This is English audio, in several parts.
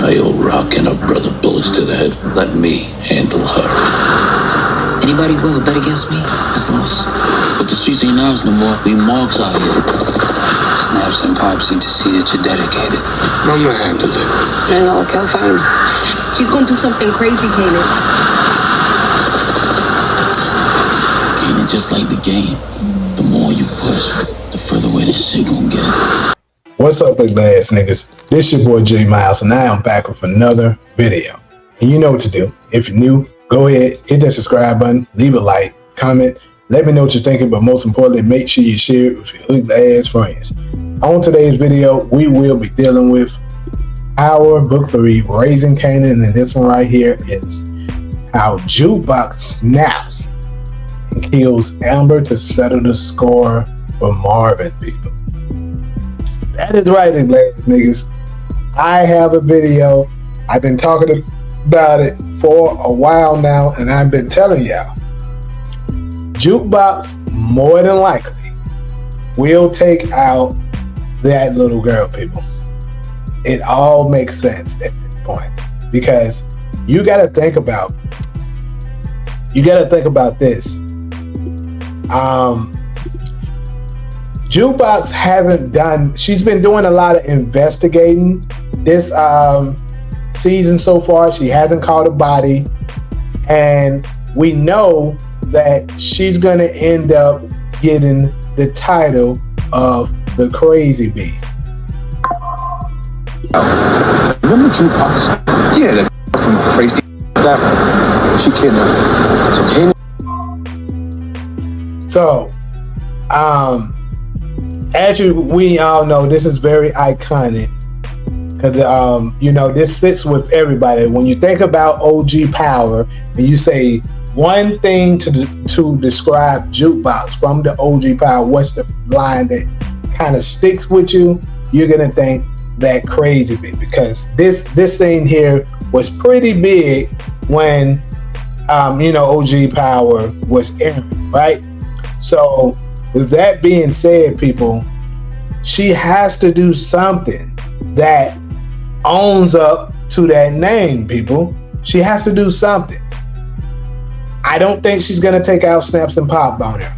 I owe Rock and her brother bullets to the head. Let me handle her. Anybody who ever bet against me is lost. But the streets ain't ours no more. We marks out here. Snaps and Pops need to see that you're dedicated. Mama handled it. I know, okay, fine. She's gonna do something crazy, Kanan. Kanan, just like the game, the more you push, the further away that shit gonna get. What's up, big ass niggas? This your boy J Miles, and I am back with another video. And you know what to do. If you're new, go ahead, hit that subscribe button, leave a like, comment, let me know what you're thinking, but most importantly, make sure you share it with your ugly ass friends. On today's video, we will be dealing with PowerBookIII, Raising Kanan, and this one right here is how Jukebox snaps and kills Amber to settle the score for Marvin, people. That is right, niggas. I have a video. I've been talking about it for a while now, and I've been telling y'all, Jukebox more than likely will take out that little girl, people. It all makes sense at this point, because you got to think about this. Jukebox hasn't done, she's been doing a lot of investigating this season so far. She hasn't caught a body, and we know that she's gonna end up getting the title of the Crazy Bee. Remember Jukebox? Yeah, that fucking crazy that she kidnapped. So Kanan. As we all know, this is very iconic because you know, this sits with everybody. When you think about OG Power and you say one thing to describe Jukebox from the OG Power, what's the line that kind of sticks with you? You're gonna think that Crazy Bee, because this scene here was pretty big when you know, OG Power was airing, right? So with that being said, people, she has to do something that owns up to that name, people. She has to do something. I don't think she's gonna take out Snaps and Pop on her.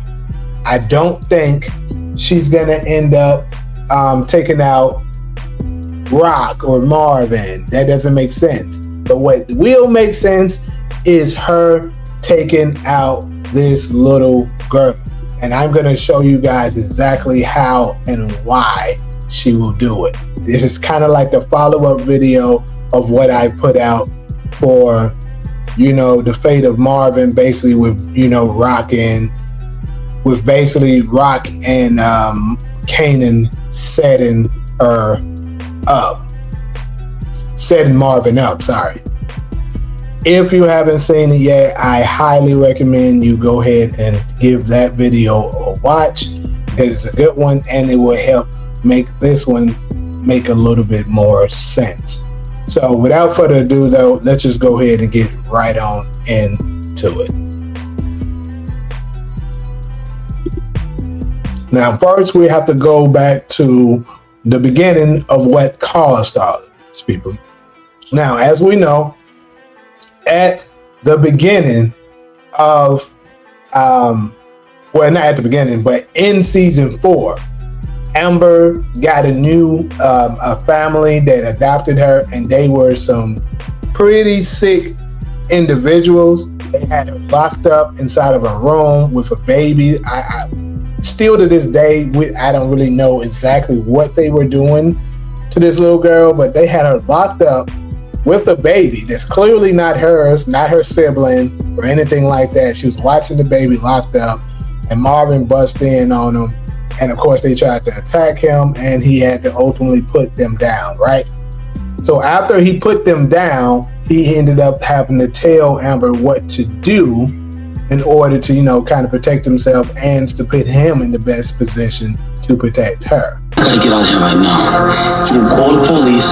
I don't think she's gonna end up taking out Rock or Marvin. That doesn't make sense. But what will make sense is her taking out this little girl. And I'm gonna show you guys exactly how and why she will do it. This is kind of like the follow-up video of what I put out for, you know, the fate of Marvin, basically with, you know, Rock and Kanan setting Marvin up, sorry. If you haven't seen it yet, I highly recommend you go ahead and give that video a watch, because it's a good one and it will help make this one make a little bit more sense. So without further ado though, let's just go ahead and get right on into it. Now first we have to go back to the beginning of what caused all of this, people. Now, as we know, at the beginning of, well, not at the beginning, but in season 4, Amber got a new a family that adopted her, and they were some pretty sick individuals. They had her locked up inside of a room with a baby. I still to this day, I don't really know exactly what they were doing to this little girl, but they had her locked up with a baby that's clearly not hers, not her sibling or anything like that. She was watching the baby locked up, and Marvin bust in on them. And of course they tried to attack him, and he had to ultimately put them down, right? So after he put them down, he ended up having to tell Amber what to do in order to, you know, kind of protect himself and to put him in the best position to protect her. I gotta get out of here right now. You call the police,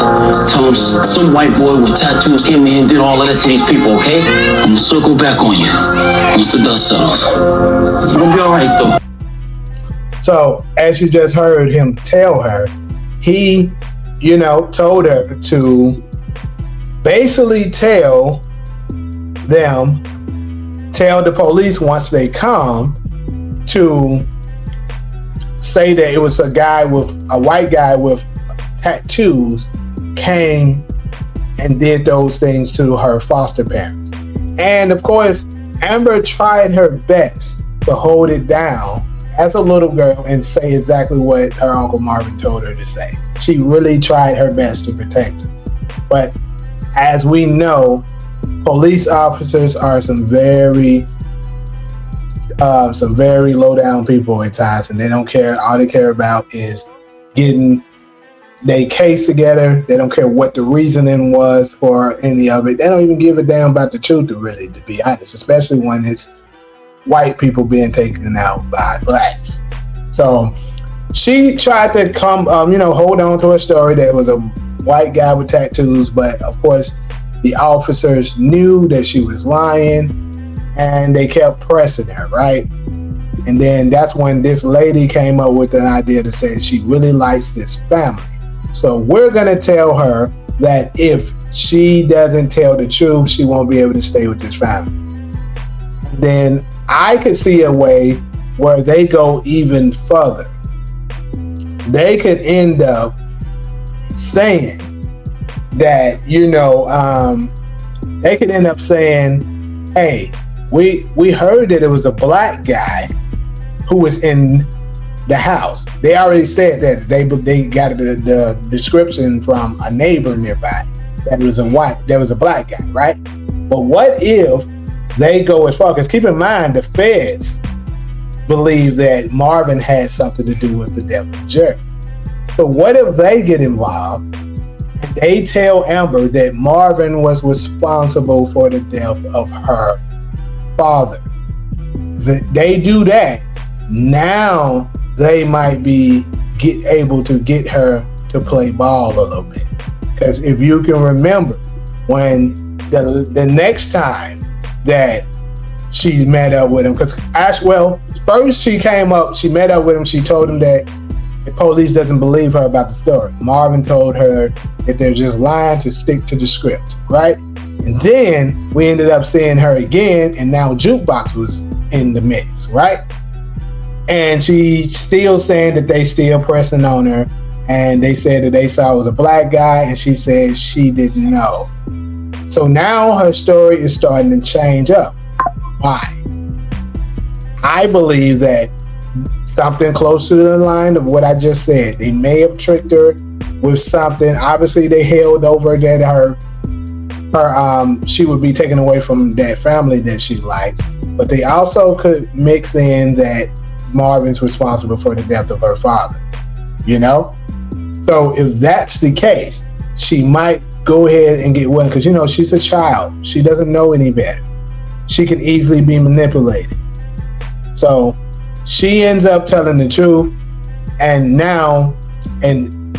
tell them some white boy with tattoos came in here and did all of that to these people, okay? I'm gonna circle back on you once the dust settles. You're gonna be all right though. So as you just heard him tell her, he, you know, told her to basically tell the police once they come to say that it was a white guy with tattoos came and did those things to her foster parents. And of course, Amber tried her best to hold it down as a little girl and say exactly what her Uncle Marvin told her to say. She really tried her best to protect him. But as we know, police officers are some very low down people at times, and they don't care. All they care about is getting their case together. They don't care what the reasoning was for any of it. They don't even give a damn about the truth, really, to be honest, especially when it's white people being taken out by blacks. So she tried to hold on to her story that it was a white guy with tattoos, but of course the officers knew that she was lying and they kept pressing her, right? And then that's when this lady came up with an idea to say she really likes this family. So we're gonna tell her that if she doesn't tell the truth, she won't be able to stay with this family. And then I could see a way where they go even further. They could end up saying that, they could end up saying, hey, we heard that it was a black guy who was in the house. They already said that they got the description from a neighbor nearby that was a black guy, right? But what if they go as far, because keep in mind the feds believe that Marvin had something to do with the death of Jerry. So what if they get involved and they tell Amber that Marvin was responsible for the death of her father? They do that, now they might be able to get her to play ball a little bit. Because if you can remember, when the next time that she met up with him, first she met up with him, she told him that the police doesn't believe her about the story. Marvin told her that they're just lying to stick to the script, right? And then we ended up seeing her again, and now Jukebox was in the mix, right? And she's still saying that they still pressing on her, and they said that they saw it was a black guy, and she said she didn't know. So now her story is starting to change up. Why? I believe that something close to the line of what I just said. They may have tricked her with something. Obviously, they held over that she would be taken away from that family that she likes. But they also could mix in that Marvin's responsible for the death of her father. So if that's the case, she might go ahead and get one, because she's a child. She doesn't know any better. She can easily be manipulated. So she ends up telling the truth, and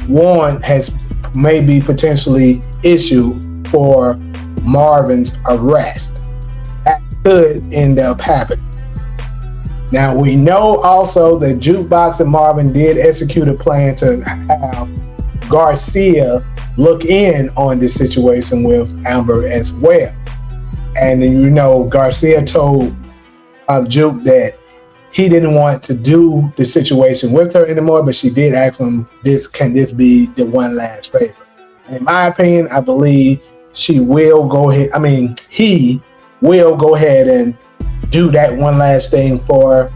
warrant has maybe potentially issued for Marvin's arrest. That could end up happening. Now we know also that Jukebox and Marvin did execute a plan to have Garcia look in on this situation with Amber as well. And Garcia told Juke that he didn't want to do the situation with her anymore, but she did ask him, can this be the one last favor? And in my opinion, I believe he will go ahead and do that one last thing for her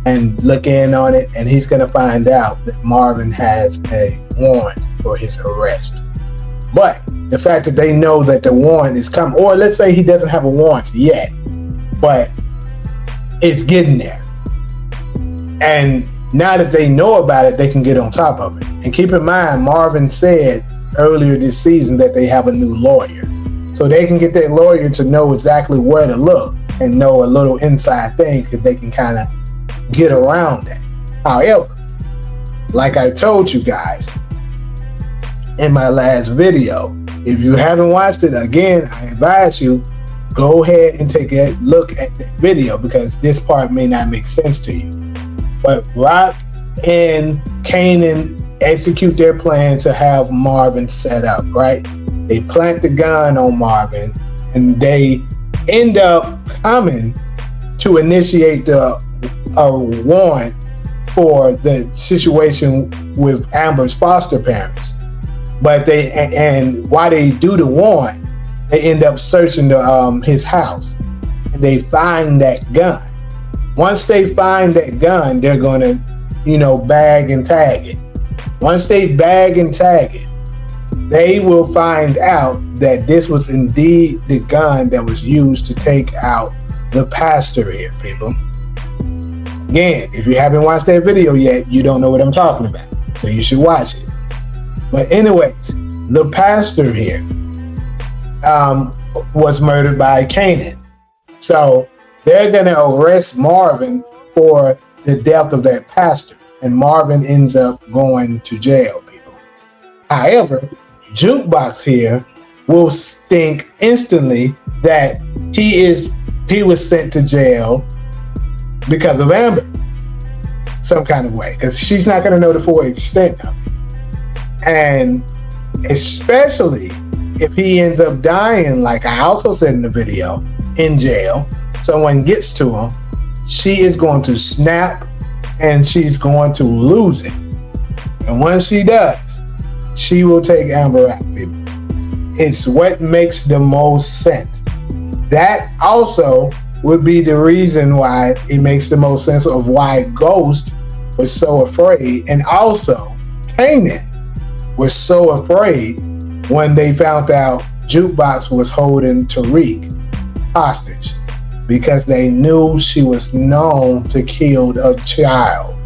and look in on it, and he's going to find out that Marvin has a warrant for his arrest. But the fact that they know that the warrant is coming, or let's say he doesn't have a warrant yet, but it's getting there. And now that they know about it, they can get on top of it. And keep in mind, Marvin said earlier this season that they have a new lawyer. So they can get that lawyer to know exactly where to look and know a little inside thing, because they can kind of get around that. However, like I told you guys in my last video, if you haven't watched it, again, I advise you, go ahead and take a look at that video, because this part may not make sense to you. But Raq and Kanan execute their plan to have Marvin set up, right? They plant the gun on Marvin, and they end up coming to initiate a warrant for the situation with Amber's foster parents. But and while they do the warrant, they end up searching his house, and they find that gun. Once they find that gun, they're gonna, bag and tag it. Once they bag and tag it, they will find out that this was indeed the gun that was used to take out the pastor here, people. Again, if you haven't watched that video yet, you don't know what I'm talking about, so you should watch it. But anyways, the pastor here was murdered by Kanan. So they're going to arrest Marvin for the death of that pastor, and Marvin ends up going to jail, people. However, Jukebox here will think instantly that he was sent to jail because of Amber, some kind of way, because she's not going to know the full extent of it. And especially if he ends up dying, like I also said in the video, in jail, someone gets to him, she is going to snap and she's going to lose it. And once she does, she will take Amber out, people. It's what makes the most sense. That also would be the reason why it makes the most sense of why Ghost was so afraid, and also Kanan was so afraid when they found out Jukebox was holding Tariq hostage, because they knew she was known to kill a child.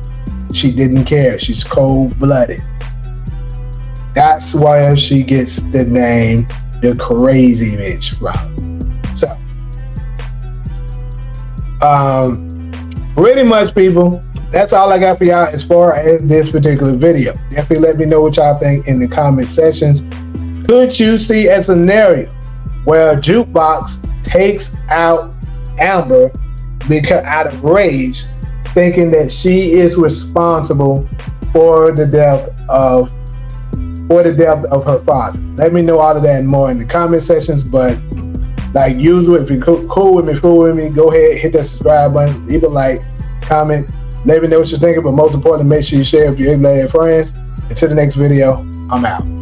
She didn't care. She's cold-blooded. That's where she gets the name the Crazy Bitch from. So, pretty much, people, that's all I got for y'all as far as this particular video. Definitely let me know what y'all think in the comment sections. Could you see a scenario where Jukebox takes out Amber because out of rage, thinking that she is responsible for the death of her father? Let me know all of that and more in the comment sections. But like usual, if you're cool with me, go ahead, hit that subscribe button, leave a like, comment, let me know what you're thinking, but most importantly, make sure you share with your friends. Until the next video, I'm out.